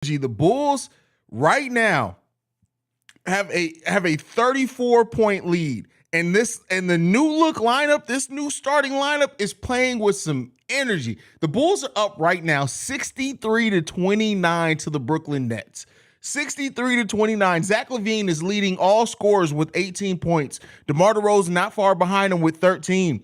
The Bulls right now have a 34-point lead. And the new look lineup, this new starting lineup is playing with some energy. The Bulls are up right now 63-29 to the Brooklyn Nets. 63-29. Zach LaVine is leading all scorers with 18 points. DeMar DeRozan not far behind him with 13.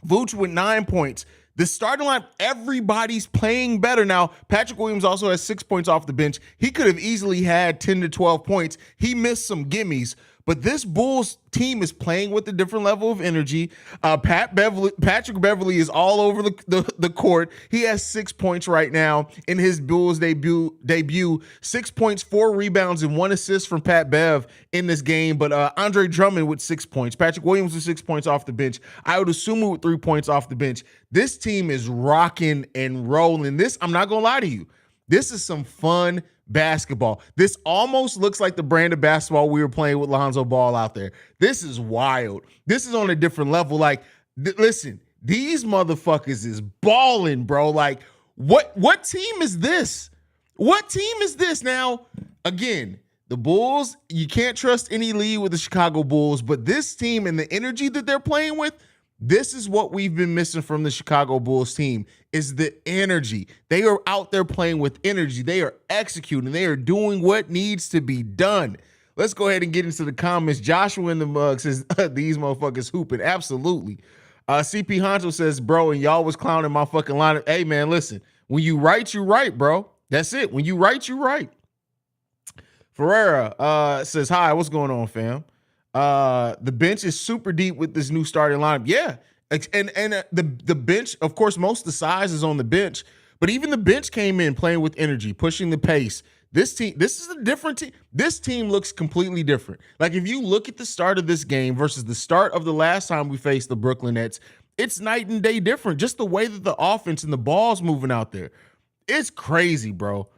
Vooch with 9 points. The starting line, everybody's playing better. Now, Patrick Williams also has 6 points off the bench. He could have easily had 10 to 12 points. He missed some gimmies. But this Bulls team is playing with a different level of energy. Patrick Beverley is all over the court. He has 6 points right now in his Bulls debut. 6 points, 4 rebounds, and 1 assist from Pat Bev in this game. But Andre Drummond with 6 points. Patrick Williams with 6 points off the bench. I would assume with 3 points off the bench. This team is rocking and rolling. I'm not going to lie to you. This is some fun basketball. This almost looks like the brand of basketball we were playing with Lonzo Ball out there. This is wild. This is on a different level. Like, listen, these motherfuckers is balling, bro. Like, what team is this? What team is this? Now, again, the Bulls, you can't trust any lead with the Chicago Bulls, but this team and the energy that they're playing with, this is what we've been missing from the Chicago Bulls team, is the energy. They are out there playing with energy. They are executing. They are doing what needs to be done. Let's go ahead and get into the comments. Joshua in the mug says, these motherfuckers hooping. Absolutely. CP Honcho says, bro, and y'all was clowning my fucking lineup. Hey, man, listen. When you write, you write, bro. That's it. When you write, you write. Ferreira says, hi, what's going on, fam? The bench is super deep with this new starting lineup. Yeah. And the bench, of course, most of the size is on the bench, but even the bench came in playing with energy, pushing the pace. This is a different team. This team looks completely different. Like, if you look at the start of this game versus the start of the last time we faced the Brooklyn Nets, it's night and day different. Just the way that the offense and the ball's moving out there. It's crazy, bro.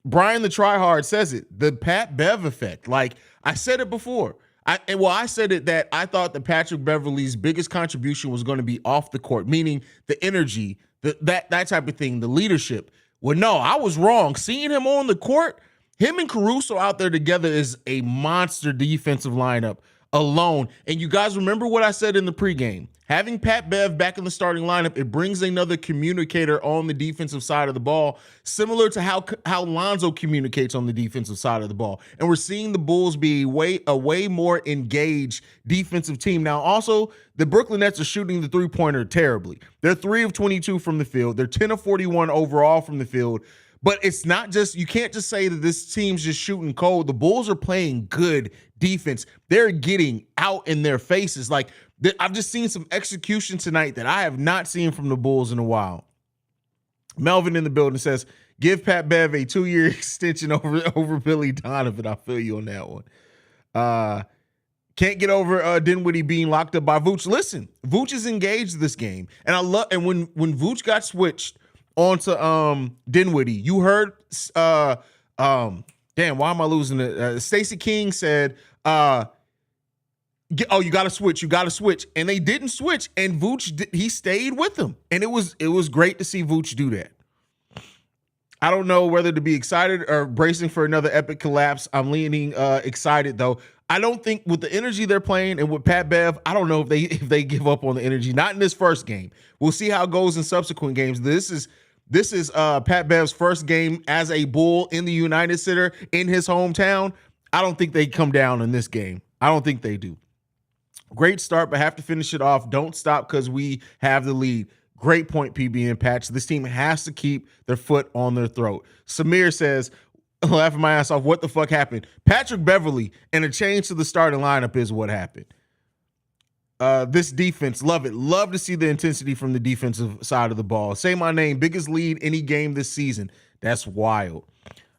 Brian the Tryhard says it. The Pat Bev effect. Like, I said it before. I said it that I thought that Patrick Beverley's biggest contribution was going to be off the court, meaning the energy, that type of thing, the leadership. Well, no, I was wrong. Seeing him on the court, him and Caruso out there together is a monster defensive lineup alone. And you guys remember what I said in the pregame. Having Pat Bev back in the starting lineup, it brings another communicator on the defensive side of the ball, similar to how Lonzo communicates on the defensive side of the ball. And we're seeing the Bulls be a way more engaged defensive team. Now, also, the Brooklyn Nets are shooting the three-pointer terribly. They're 3 of 22 from the field. They're 10 of 41 overall from the field. But it's not just, you can't just say that this team's just shooting cold. The Bulls are playing good defense. They're getting out in their faces. Like, I've just seen some execution tonight that I have not seen from the Bulls in a while. Melvin in the building says, give Pat Bev a 2-year extension over Billy Donovan. I feel you on that one. Can't get over Dinwiddie being locked up by Vooch. Listen, Vooch is engaged this game. And when Vooch got switched onto Dinwiddie, you heard damn, why am I losing it? Stacey King said, you got to switch. You got to switch. And they didn't switch. And Vooch, he stayed with them. And it was great to see Vooch do that. I don't know whether to be excited or bracing for another epic collapse. I'm leaning excited, though. I don't think with the energy they're playing and with Pat Bev, I don't know if they give up on the energy. Not in this first game. We'll see how it goes in subsequent games. This is Pat Bev's first game as a Bull in the United Center in his hometown. I don't think they come down in this game. I don't think they do. Great start, but have to finish it off. Don't stop because we have the lead. Great point, PB and Patch. This team has to keep their foot on their throat. Samir says, laughing my ass off, what the fuck happened? Patrick Beverley and a change to the starting lineup is what happened. This defense, love it. Love to see the intensity from the defensive side of the ball. Say my name, biggest lead any game this season. That's wild.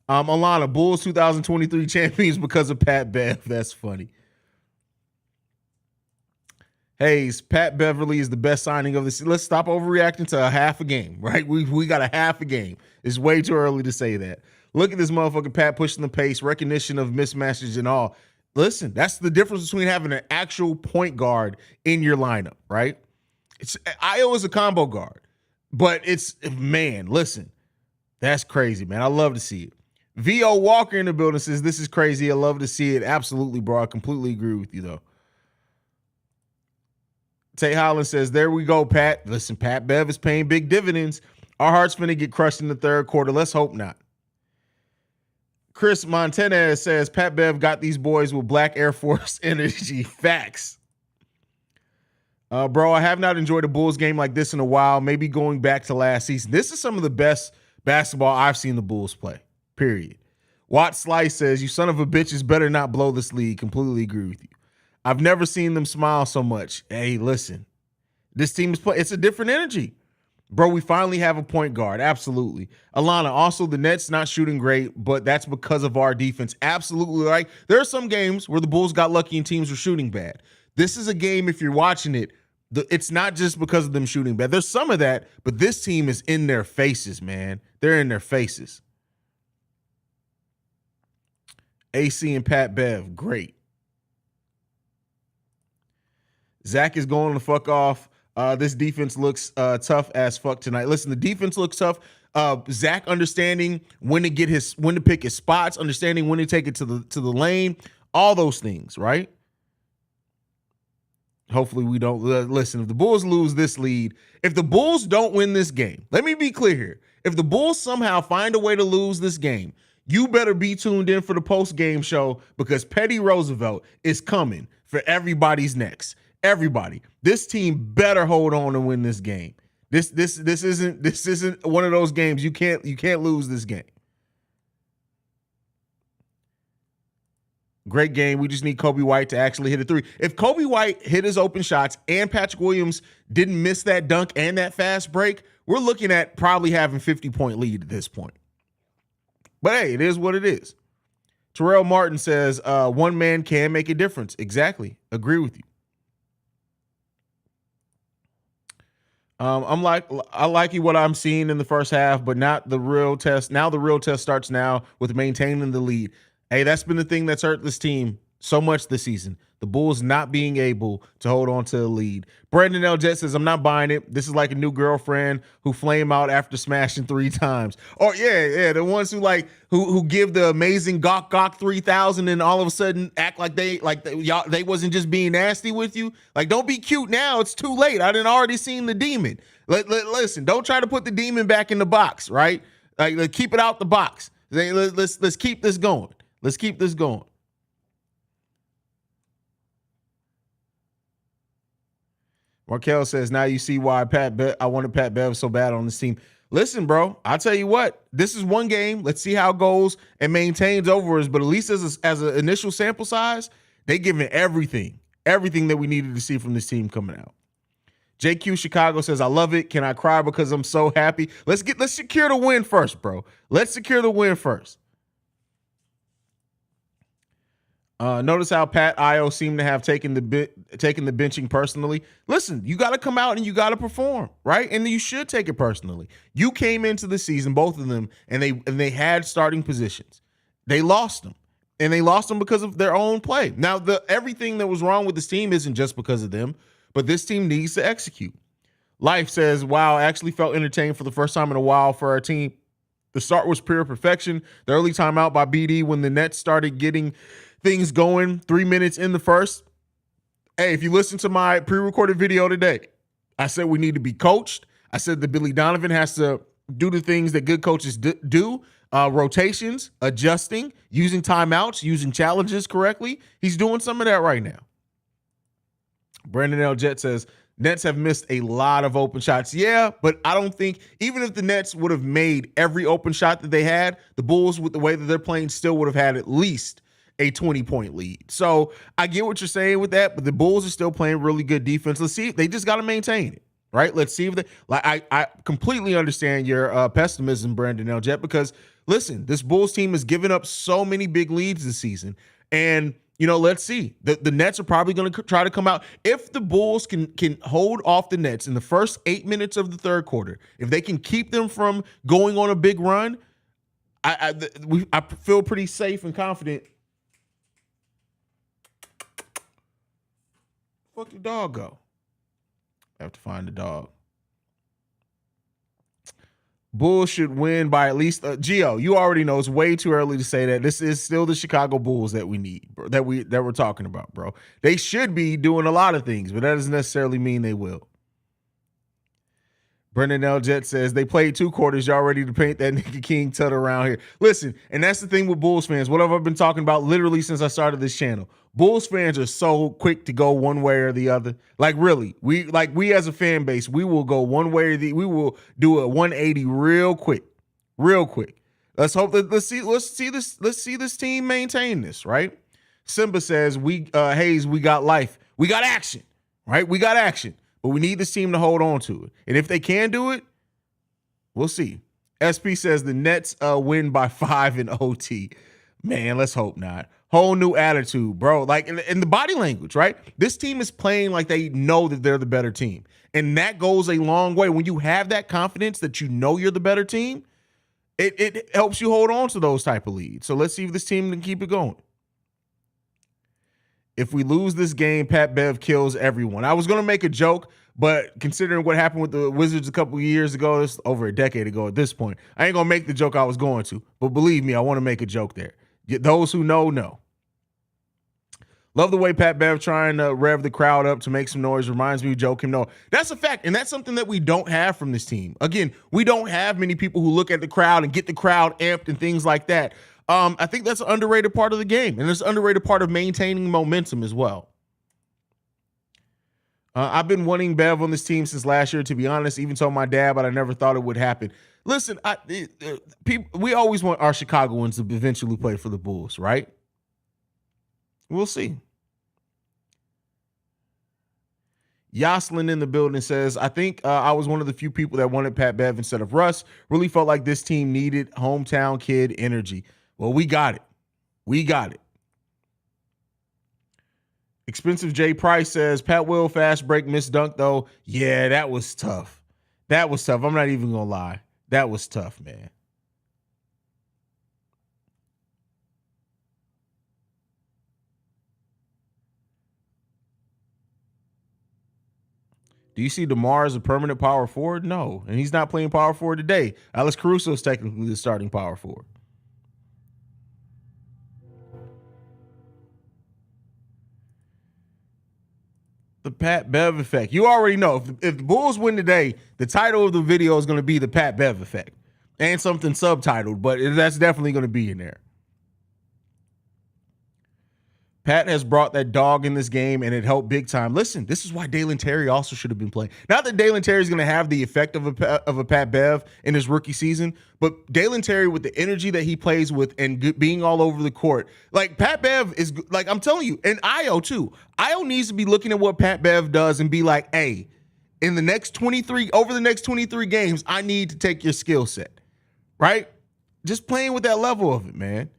Alana, Bulls 2023 champions because of Pat Bev. That's funny. Haize, Pat Beverley is the best signing of the season. Let's stop overreacting to a half a game, right? We got a half a game. It's way too early to say that. Look at this motherfucker Pat pushing the pace, recognition of mismatches and all. Listen, that's the difference between having an actual point guard in your lineup, right? Io is a combo guard, but listen, That's crazy, man. I love to see it. V.O. Walker in the building says, this is crazy. I love to see it. Absolutely, bro. I completely agree with you, though. Tay Holland says, there we go, Pat. Listen, Pat Bev is paying big dividends. Our heart's finna get crushed in the third quarter. Let's hope not. Chris Montanez says, Pat Bev got these boys with Black Air Force energy. Facts. Bro, I have not enjoyed a Bulls game like this in a while. Maybe going back to last season. This is some of the best basketball I've seen the Bulls play, period. Watt Slice says, you son of a bitches better not blow this league. Completely agree with you. I've never seen them smile so much. Hey, listen, this team is playing. It's a different energy. Bro, we finally have a point guard. Absolutely. Alana, also the Nets not shooting great, but that's because of our defense. Absolutely right. There are some games where the Bulls got lucky and teams were shooting bad. This is a game, if you're watching it, it's not just because of them shooting bad. There's some of that, but this team is in their faces, man. They're in their faces. AC and Pat Bev, great. Zach is going the fuck off. This defense looks tough as fuck tonight. Listen, the defense looks tough. Zach understanding when to pick his spots, understanding when to take it to the lane, all those things, right? Hopefully we don't listen. If the Bulls lose this lead, if the Bulls don't win this game, let me be clear here. If the Bulls somehow find a way to lose this game, you better be tuned in for the post-game show because Petty Roosevelt is coming for everybody's necks. Everybody, this team better hold on and win this game. This isn't one of those games you can't lose this game. Great game. We just need Kobe White to actually hit a three. If Kobe White hit his open shots and Patrick Williams didn't miss that dunk and that fast break, we're looking at probably having 50-point lead at this point. But hey, it is what it is. Terrell Martin says, one man can make a difference. Exactly. Agree with you. I like what I'm seeing in the first half, but not the real test. Now the real test starts now with maintaining the lead. Hey, that's been the thing that's hurt this team so much this season. The Bulls not being able to hold on to the lead. Brandon L. Jet says, I'm not buying it. This is like a new girlfriend who flame out after smashing 3 times. Or yeah, the ones who give the amazing gawk 3000 and all of a sudden act like they wasn't just being nasty with you. Like, don't be cute now. It's too late. I done already seen the demon. Listen, don't try to put the demon back in the box, right? Like keep it out the box. Let's keep this going. Let's keep this going. Markel says, now you see why I wanted Pat Bev so bad on this team. Listen, bro, I'll tell you what. This is one game. Let's see how it goes and maintains over us. But at least as an initial sample size, they giving everything that we needed to see from this team coming out. JQ Chicago says, I love it. Can I cry because I'm so happy? Let's secure the win first, bro. Let's secure the win first. Notice how Pat Io seemed to have taken the benching personally. Listen, you got to come out and you got to perform, right? And you should take it personally. You came into the season, both of them, and they had starting positions. They lost them, and they lost them because of their own play. Now, everything that was wrong with this team isn't just because of them, but this team needs to execute. Life says, wow, I actually felt entertained for the first time in a while for our team. The start was pure perfection. The early timeout by BD when the Nets started getting things going 3 minutes in the first. Hey, if you listen to my pre-recorded video today, I said we need to be coached. I said that Billy Donovan has to do the things that good coaches do, rotations, adjusting, using timeouts, using challenges correctly. He's doing some of that right now. Brandon L. Jet says, Nets have missed a lot of open shots. Yeah, but I don't think, even if the Nets would have made every open shot that they had, the Bulls, with the way that they're playing, still would have had at least a 20-point lead. So I get what you're saying with that, but the Bulls are still playing really good defense. Let's see. They just got to maintain it, right? Let's see if they, I completely understand your pessimism, Brandon L. Jet, because listen, this Bulls team has given up so many big leads this season. And, let's see. The Nets are probably going to try to come out. If the Bulls can hold off the Nets in the first 8 minutes of the third quarter, if they can keep them from going on a big run, I feel pretty safe and confident. Fuck the dog go? I have to find the dog. Bulls should win by at least Gio, you already know it's way too early to say that. This is still the Chicago Bulls that we need, bro, that we're talking about, bro. They should be doing a lot of things, but that doesn't necessarily mean they will. Brendan L. Jet says they played 2 quarters. Y'all ready to paint that nigga King Tut around here? Listen, and that's the thing with Bulls fans. What have I been talking about literally since I started this channel? Bulls fans are so quick to go one way or the other. Like really, we as a fan base, we will go one way or we will do a 180 real quick, real quick. Let's hope that let's see this team maintain this, right? Simba says Haize, we got life, we got action, right? We got action. But we need this team to hold on to it. And if they can do it, we'll see. SP says the Nets win by 5 in OT. Man, let's hope not. Whole new attitude, bro. Like in the body language, right? This team is playing like they know that they're the better team. And that goes a long way. When you have that confidence that you know you're the better team, it helps you hold on to those type of leads. So let's see if this team can keep it going. If we lose this game, Pat Bev kills everyone. I was going to make a joke, but considering what happened with the Wizards a couple of years ago, it's over a decade ago at this point, I ain't going to make the joke I was going to. But believe me, I want to make a joke there. Those who know. Love the way Pat Bev trying to rev the crowd up to make some noise. Reminds me of Joe Kim Noah. That's a fact, and that's something that we don't have from this team. Again, we don't have many people who look at the crowd and get the crowd amped and things like that. I think that's an underrated part of the game, and it's an underrated part of maintaining momentum as well. I've been wanting Bev on this team since last year, to be honest, even told my dad, but I never thought it would happen. Listen, we always want our Chicagoans to eventually play for the Bulls, right? We'll see. Yoslin in the building says, I think I was one of the few people that wanted Pat Bev instead of Russ. Really felt like this team needed hometown kid energy. Well, we got it. We got it. Expensive J Price says, Pat Will fast break missed dunk though. Yeah, that was tough. That was tough. I'm not even going to lie. That was tough, man. Do you see DeMar as a permanent power forward? No. And he's not playing power forward today. Alex Caruso is technically the starting power forward. The Pat Bev effect. You already know. If the Bulls win today, the title of the video is going to be the Pat Bev effect. And something subtitled, but that's definitely going to be in there. Pat has brought that dog in this game, and it helped big time. Listen, this is why Dalen Terry also should have been playing. Not that Dalen Terry is going to have the effect of a Pat Bev in his rookie season, but Dalen Terry with the energy that he plays with and being all over the court. Like, Pat Bev is, like, I'm telling you, and Io too. Io needs to be looking at what Pat Bev does and be like, hey, over the next 23 games, I need to take your skill set, right? Just playing with that level of it, man.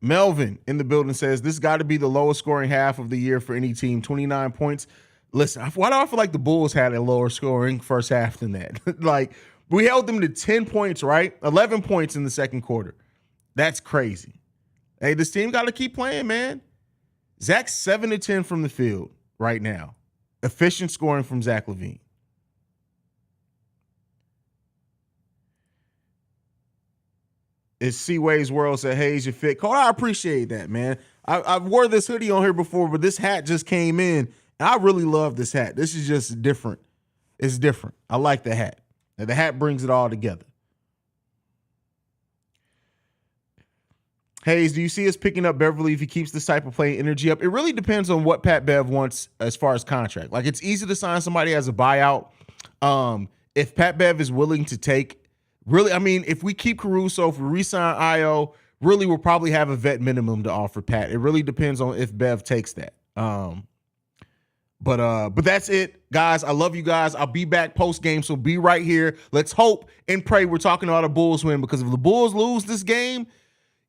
Melvin in the building says, this got to be the lowest scoring half of the year for any team, 29 points. Listen, why do I feel like the Bulls had a lower scoring first half than that? Like, we held them to 10 points, right? 11 points in the second quarter. That's crazy. Hey, this team got to keep playing, man. Zach's 7 to 10 from the field right now. Efficient scoring from Zach LaVine. It's Seaway's World said, Haize, you fit. Cole, I appreciate that, man. I've wore this hoodie on here before, but this hat just came in, and I really love this hat. This is just different. It's different. I like the hat. And the hat brings it all together. Haize, do you see us picking up Beverly if he keeps this type of playing energy up? It really depends on what Pat Bev wants as far as contract. Like, it's easy to sign somebody as a buyout. If Pat Bev is willing to take, really, I mean, if we keep Caruso, if we re-sign Io, really we'll probably have a vet minimum to offer Pat. It really depends on if Bev takes that. But that's it, guys. I love you guys. I'll be back post game, so be right here. Let's hope and pray we're talking about a Bulls win, because if the Bulls lose this game,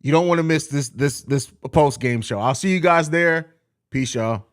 you don't want to miss this post game show. I'll see you guys there. Peace, y'all.